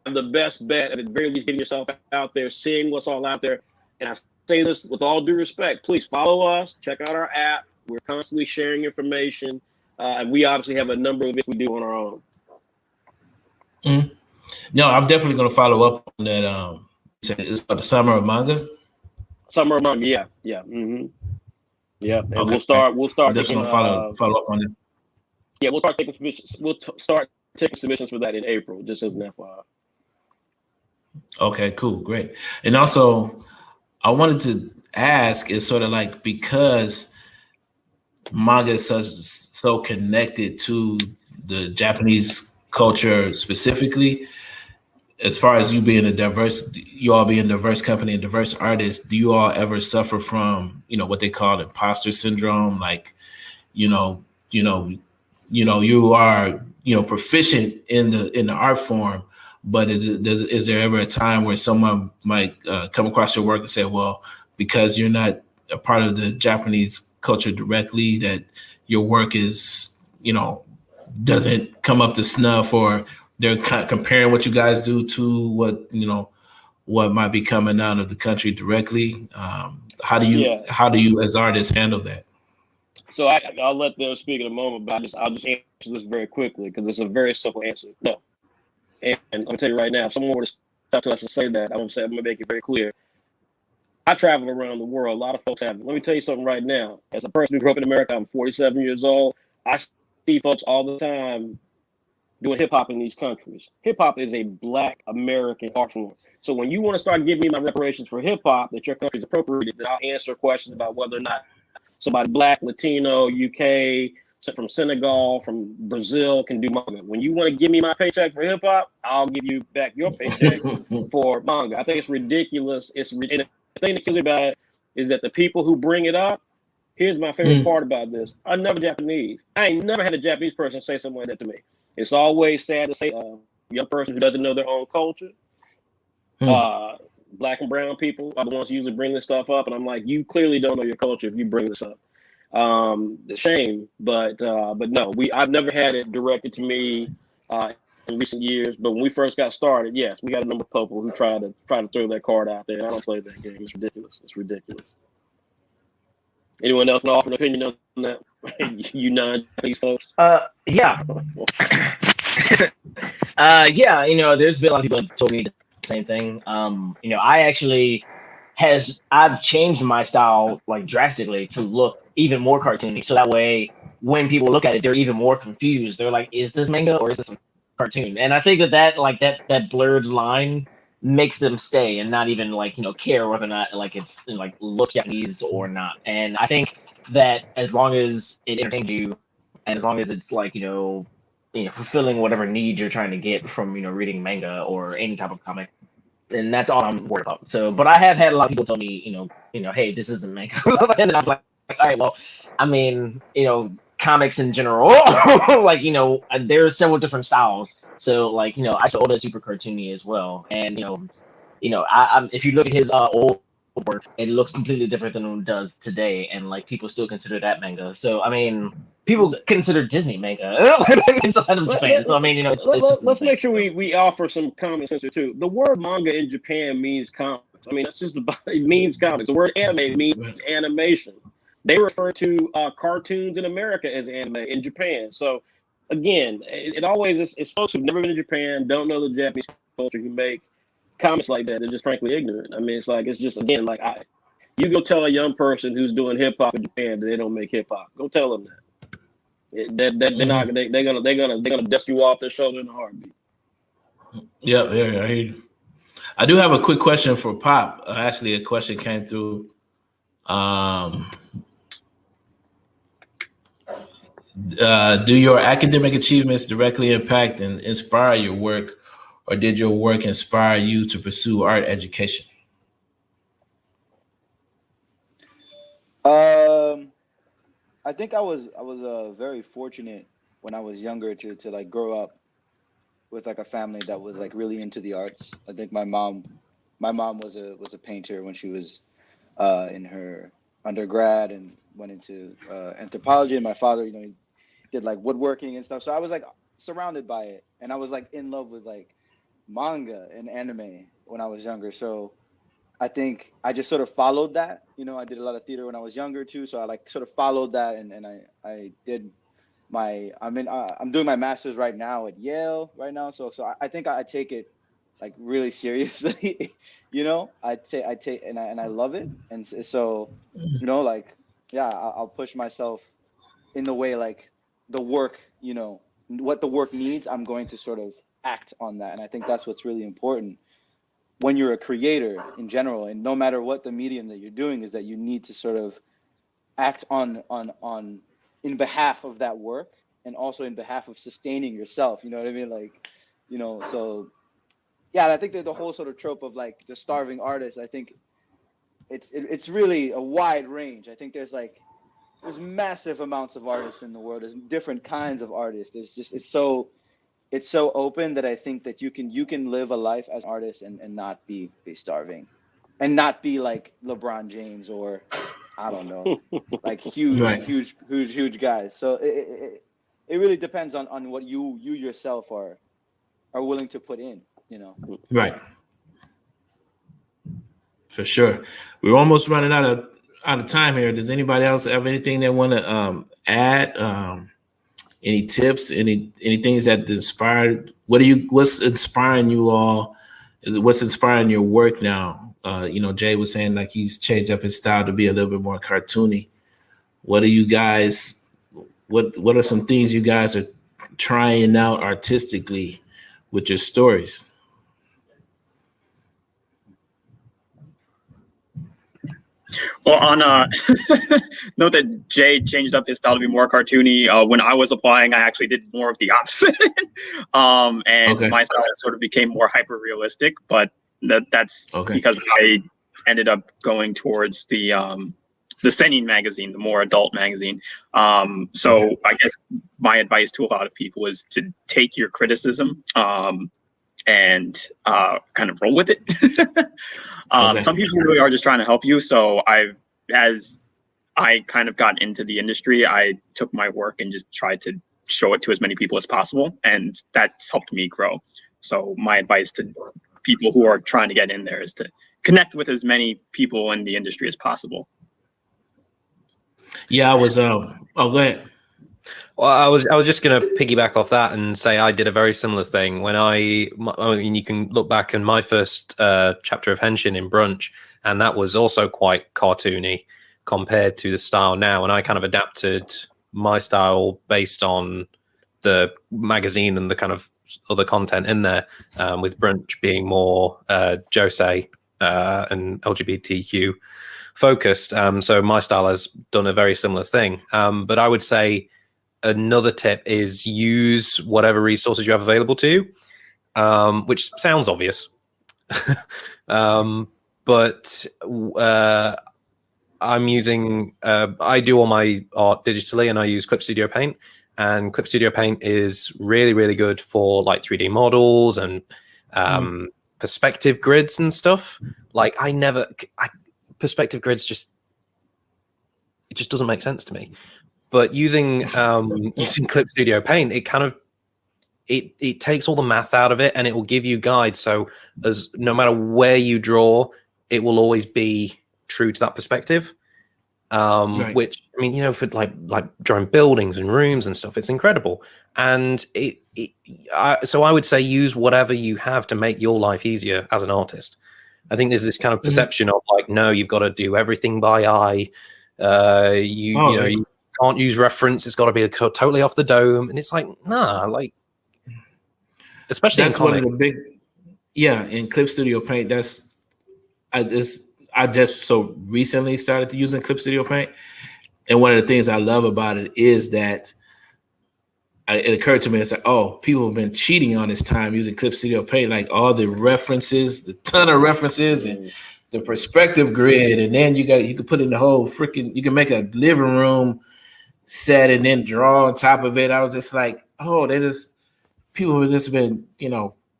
have the best bet, at the very least, getting yourself out there, seeing what's all out there. And I say this with all due respect, please follow us, check out our app. We're constantly sharing information. And we obviously have a number of it we do on our own. No, I'm definitely going to follow up on that. It's the Summer of Manga. Summer of Manga, yeah. Yeah. And we'll start. Just going to follow up on it. Yeah, we'll start taking submissions. Start taking submissions for that in April, just as an FYI. Okay, cool, great. And also, I wanted to ask, is sort of like, because manga is so connected to the Japanese culture specifically, as far as you being you all being a diverse company and diverse artists, do you all ever suffer from, what they call imposter syndrome? Like, you are, proficient in the art form, but is there ever a time where someone might come across your work and say, well, because you're not a part of the Japanese culture directly, that your work is, doesn't come up to snuff, or they're comparing what you guys do to what might be coming out of the country directly? How do you as artists handle that? So I'll let them speak in a moment, but I'll just answer this very quickly, because it's a very simple answer. No. And I'm gonna tell you right now, if someone were to stop to us and say that, I'm gonna make it very clear. I travel around the world. A lot of folks have. Let me tell you something right now. As a person who grew up in America, I'm 47 years old. I see folks all the time doing hip hop in these countries. Hip hop is a Black American art form. So when you want to start giving me my reparations for hip hop that your country's appropriated, then I'll answer questions about whether or not somebody Black, Latino, UK, from Senegal, from Brazil can do manga. When you want to give me my paycheck for hip hop, I'll give you back your paycheck for manga. I think it's ridiculous. And the thing that kills me about it is that the people who bring it up, here's my favorite part about this. I'm never Japanese. I ain't never had a Japanese person say something like that to me. It's always sad to say a young person who doesn't know their own culture. Black and brown people are the ones who usually bring this stuff up, and I'm like, you clearly don't know your culture if you bring this up. The shame, but no, I've never had it directed to me in recent years. But when we first got started, yes, we got a number of people who try to throw that card out there. I don't play that game. It's ridiculous. It's ridiculous. Anyone else want to offer an opinion on that? You non-Japanese folks. Yeah. Yeah, there's been a lot of people that told me the same thing. I actually I've changed my style like drastically to look even more cartoony. So that way when people look at it, they're even more confused. They're like, is this manga or is this a cartoon? And I think that blurred line makes them stay and not even care whether or not like it's like looks Japanese or not. And I think that as long as it entertains you and as long as it's fulfilling whatever needs you're trying to get from reading manga or any type of comic, and that's all I'm worried about. So, but I have had a lot of people tell me, hey, this isn't manga, and I'm like, all right, well, I mean, comics in general, like there are several different styles. So, like Oda is super cartoony as well, and I'm if you look at his old work, it looks completely different than it does today, and like people still consider that manga. So, I mean, people consider Disney manga inside of Japan. So, I mean, let's make sure we offer some common sense here too. The word manga in Japan means comics. I mean, that's just it means comics. The word anime means animation. They refer to cartoons in America as anime in Japan. So, again, it always is. It's folks who've never been to Japan, don't know the Japanese culture, who make comments like that. They're just frankly ignorant. I mean, it's just again like you go tell a young person who's doing hip hop in Japan that they don't make hip hop. Go tell them that. They're not. They're gonna dust you off their shoulder in a heartbeat. Yeah, I hear you. I do have a quick question for Pop. Actually, a question came through. Do your academic achievements directly impact and inspire your work, or did your work inspire you to pursue art education? I think I was very fortunate when I was younger to like grow up with like a family that was like really into the arts. I think my mom was a painter when she was in her undergrad and went into anthropology, and my father, he did like woodworking and stuff. So I was like surrounded by it, and I was like in love with like manga and anime when I was younger. So I think I just sort of followed that. I did a lot of theater when I was younger too, so I like sort of followed that, and I did I'm doing my master's right now at Yale right now. So I think I take it like really seriously. I take and I love it, and so like yeah, I'll push myself in the way like the work, what the work needs. I'm going to sort of act on that, and I think that's what's really important when you're a creator in general, and no matter what the medium that you're doing, is that you need to sort of act on in behalf of that work, and also in behalf of sustaining yourself. You know what I mean? Like, so yeah, and I think that the whole sort of trope of like the starving artist, I think it's really a wide range. I think there's massive amounts of artists in the world. There's different kinds of artists. It's so open that I think that you can live a life as an artist and not be starving, and not be like LeBron James or I don't know, like huge guys. So it really depends on what you yourself are willing to put in, Right. For sure. We're almost running out of time here. Does anybody else have anything they want to add? Any tips? Any things that inspired? What's inspiring you all? What's inspiring your work now? Jay was saying like he's changed up his style to be a little bit more cartoony. What are you guys? What are some things you guys are trying out artistically with your stories? Well, on note that Jay changed up his style to be more cartoony. When I was applying, I actually did more of the opposite, and my style sort of became more hyper realistic. But that's because I ended up going towards the Seinen magazine, the more adult magazine. So I guess my advice to a lot of people is to take your criticism and kind of roll with it. Some people really are just trying to help you. So as I kind of got into the industry, I took my work and just tried to show it to as many people as possible, and that's helped me grow. So my advice to people who are trying to get in there is to connect with as many people in the industry as possible. Yeah, I was Oh, go ahead. Well, I was just going to piggyback off that and say I did a very similar thing when I mean, you can look back in my first chapter of Henshin in Brunch, and that was also quite cartoony compared to the style now, and I kind of adapted my style based on the magazine and the kind of other content in there, with Brunch being more josei and LGBTQ focused. So my style has done a very similar thing. But I would say another tip is use whatever resources you have available to you, which sounds obvious. But I'm using, I do all my art digitally and I use Clip Studio Paint. And Clip Studio Paint is really, really good for like 3D models and perspective grids and stuff. Like perspective grids it just doesn't make sense to me. But using Clip Studio Paint, it kind of it takes all the math out of it and it will give you guides. So as no matter where you draw, it will always be true to that perspective. Right. Which, I mean, you know, for like drawing buildings and rooms and stuff, it's incredible. And so I would say use whatever you have to make your life easier as an artist. I think there's this kind of perception of like, no, you've got to do everything by eye. You can't use reference. It's got to be totally off the dome. And it's like, nah, like, especially that's in comics. One of the big, in Clip Studio Paint. I just so recently started using Clip Studio Paint. And one of the things I love about it is that it occurred to me, it's like, oh, people have been cheating on this time using Clip Studio Paint, like all the references, the ton of references and the perspective grid. And then you can put in the whole freaking, you can make a living room set and then draw on top of it. I was just like, oh, people have just been,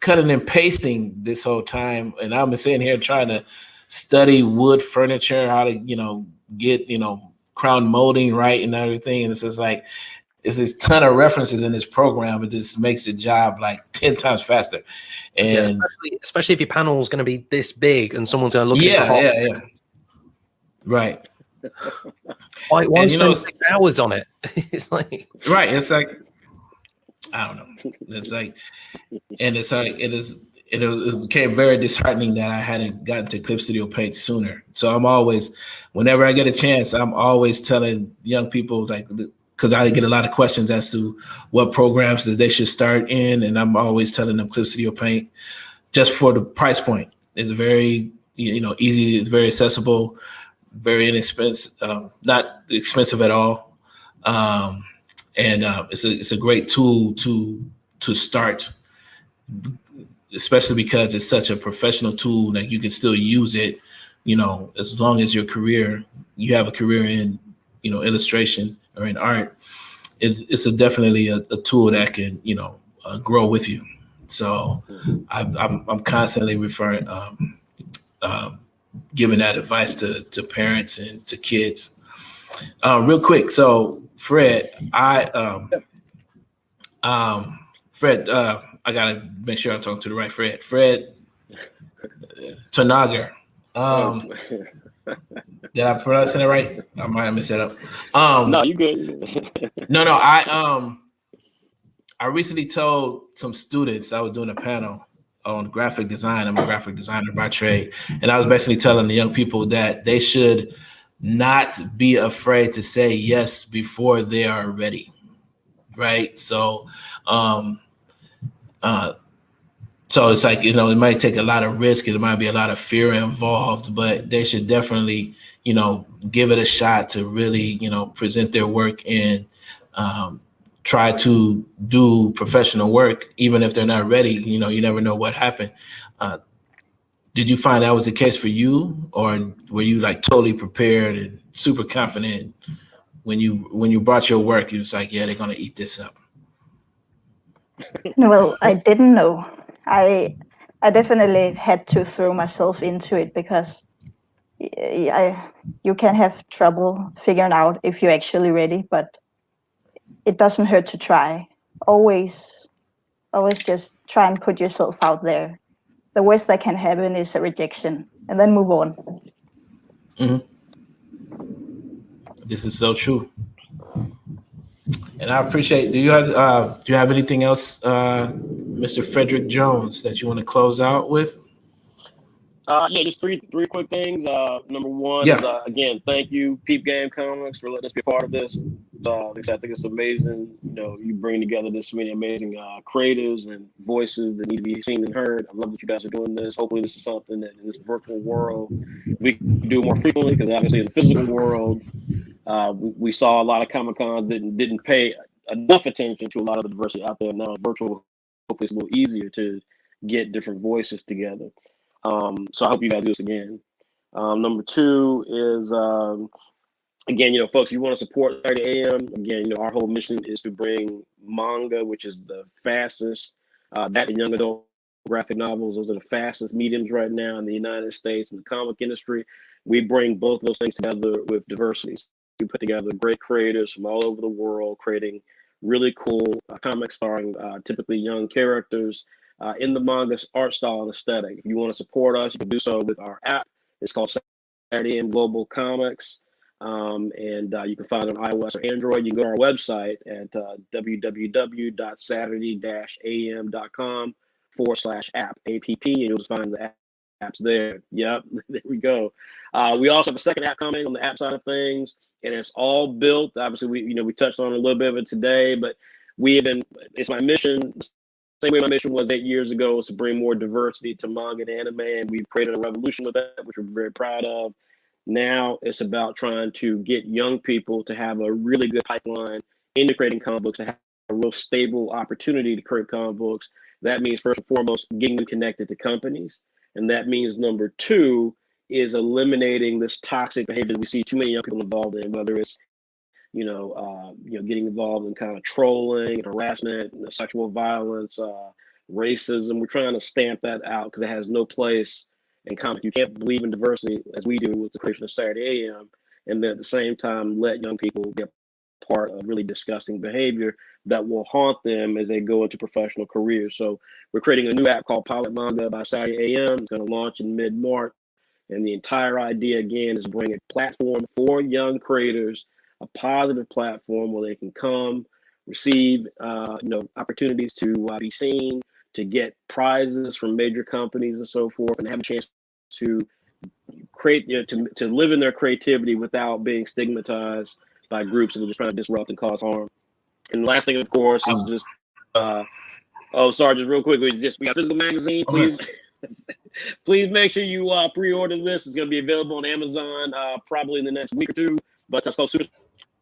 cutting and pasting this whole time. And I've been sitting here trying to study wood furniture, how to, get, crown molding right and everything. And it's just like, it's this ton of references in this program. It just makes the job like 10 times faster. And especially if your panel is going to be this big and someone's going to look at it. Right. Why spend 6 hours on it? It's like, right. It's like, I don't know. It's like, and it's like, it became very disheartening that I hadn't gotten to Clip Studio Paint sooner. So I'm always, whenever I get a chance, I'm always telling young people, like, because I get a lot of questions as to what programs that they should start in. And I'm always telling them Clip Studio Paint just for the price point. It's very, easy. It's very accessible, very inexpensive, not expensive at all. And it's a great tool to start, especially because it's such a professional tool that you can still use it, as long as you have a career in, illustration or in art. It's definitely a tool that can, grow with you. So I'm constantly referring, giving that advice to parents and to kids. Real quick. So Fred, I gotta make sure I'm talking to the right Fred. Fred Tonager. Did I pronounce it right? I might have messed that up. No, you good. No. I recently told some students, I was doing a panel on graphic design. I'm a graphic designer by trade. And I was basically telling the young people that they should not be afraid to say yes before they are ready. Right. So it's like, it might take a lot of risk. It might be a lot of fear involved, but they should definitely, give it a shot to really, present their work and try to do professional work, even if they're not ready. You never know what happened. Did you find that was the case for you, or were you like totally prepared and super confident when you brought your work? You was like, yeah, they're going to eat this up. Well, I didn't know. I definitely had to throw myself into it because you can have trouble figuring out if you're actually ready, but it doesn't hurt to try. Always just try and put yourself out there. The worst that can happen is a rejection, and then move on. Mm-hmm. This is so true. And I appreciate. Do you have anything else, Mr. Frederick Jones, that you want to close out with? Yeah, just three quick things. Number one Yeah. is again, thank you, Peep Game Comics, for letting us be a part of this. Because I think it's amazing. You know, you bring together this many amazing creatives and voices that need to be seen and heard. I love that you guys are doing this. Hopefully, this is something that in this virtual world we can do more frequently. Because obviously, in the physical world, we saw a lot of Comic Cons that didn't pay enough attention to a lot of the diversity out there. Now, virtual, hopefully, it's a little easier to get different voices together. So I hope you guys do this again. Number two is, again, you know, folks, if you want to support Saturday AM, again, you know, our whole mission is to bring manga, which is the fastest, that and young adult graphic novels, those are the fastest mediums right now in the United States in the comic industry. We bring both of those things together with diversity. We put together great creators from all over the world, creating really cool comics starring typically young characters in the manga art style and aesthetic. If you want to support us, you can do so with our app. It's called Saturday AM Global Comics. And you can find it on iOS or Android. You can go to our website at www.saturday-am.com/app, APP, and you'll just find the apps there. Yep, there we go. We also have a second app coming on the app side of things, and it's all built. Obviously, we touched on a little bit of it today, but it's my mission. Same way my mission was 8 years ago, was to bring more diversity to manga and anime, and we've created a revolution with that, which we're very proud of. Now it's about trying to get young people to have a really good pipeline into creating comic books, to have a real stable opportunity to create comic books. That means, first and foremost, getting them connected to companies. And that means number two is eliminating this toxic behavior that we see too many young people involved in, whether it's getting involved in kind of trolling and harassment, and sexual violence, racism. We're trying to stamp that out because it has no place in comics. You can't believe in diversity as we do with the creation of Saturday AM, and then at the same time let young people get part of really disgusting behavior that will haunt them as they go into professional careers. So we're creating a new app called Pilot Manga by Saturday AM. It's going to launch in mid-March. And the entire idea, again, is bring a platform for young creators, a positive platform where they can come, receive, opportunities to be seen, to get prizes from major companies and so forth, and have a chance to create, to live in their creativity without being stigmatized by groups that are just trying to disrupt and cause harm. And the last thing, of course, is just, sorry, just real quick, we got physical magazine, please. Please make sure you pre-order this. It's going to be available on Amazon probably in the next week or two. But it's called Super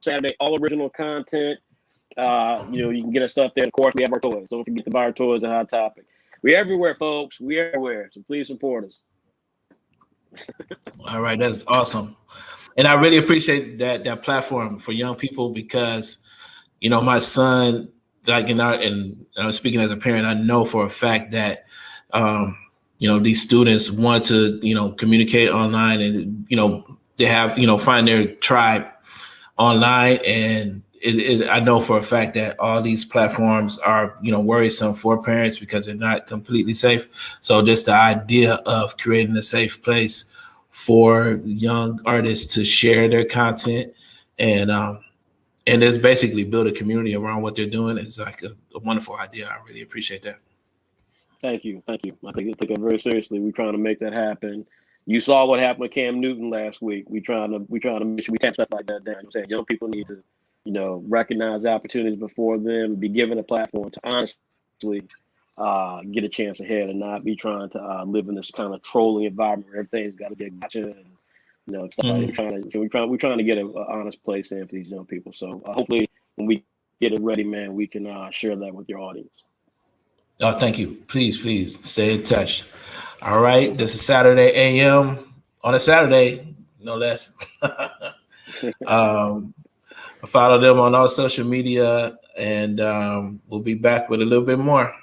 Saturday, all original content. You can get our stuff there. Of course, we have our toys. Don't forget to buy our toys, a hot topic. We're everywhere, folks. We're everywhere. So please support us. All right, that's awesome. And I really appreciate that platform for young people because, my son, and I was speaking as a parent, I know for a fact that, these students want to, communicate online and, they have, find their tribe online. And I know for a fact that all these platforms are, worrisome for parents because they're not completely safe. So just the idea of creating a safe place for young artists to share their content and it's basically build a community around what they're doing is like a wonderful idea. I really appreciate that. Thank you. I take it very seriously. We're trying to make that happen. You saw what happened with Cam Newton last week. We trying to make sure we tap stuff like that down. I'm saying young people need to, recognize the opportunities before them, be given a platform to honestly get a chance ahead and not be trying to live in this kind of trolling environment where everything's got to get gotcha and stuff like that. We're trying to get an honest place in for these young people. So hopefully when we get it ready, man, we can share that with your audience. Oh, thank you. Please stay in touch. All right. This is Saturday AM on a Saturday, no less. Follow them on all social media and we'll be back with a little bit more.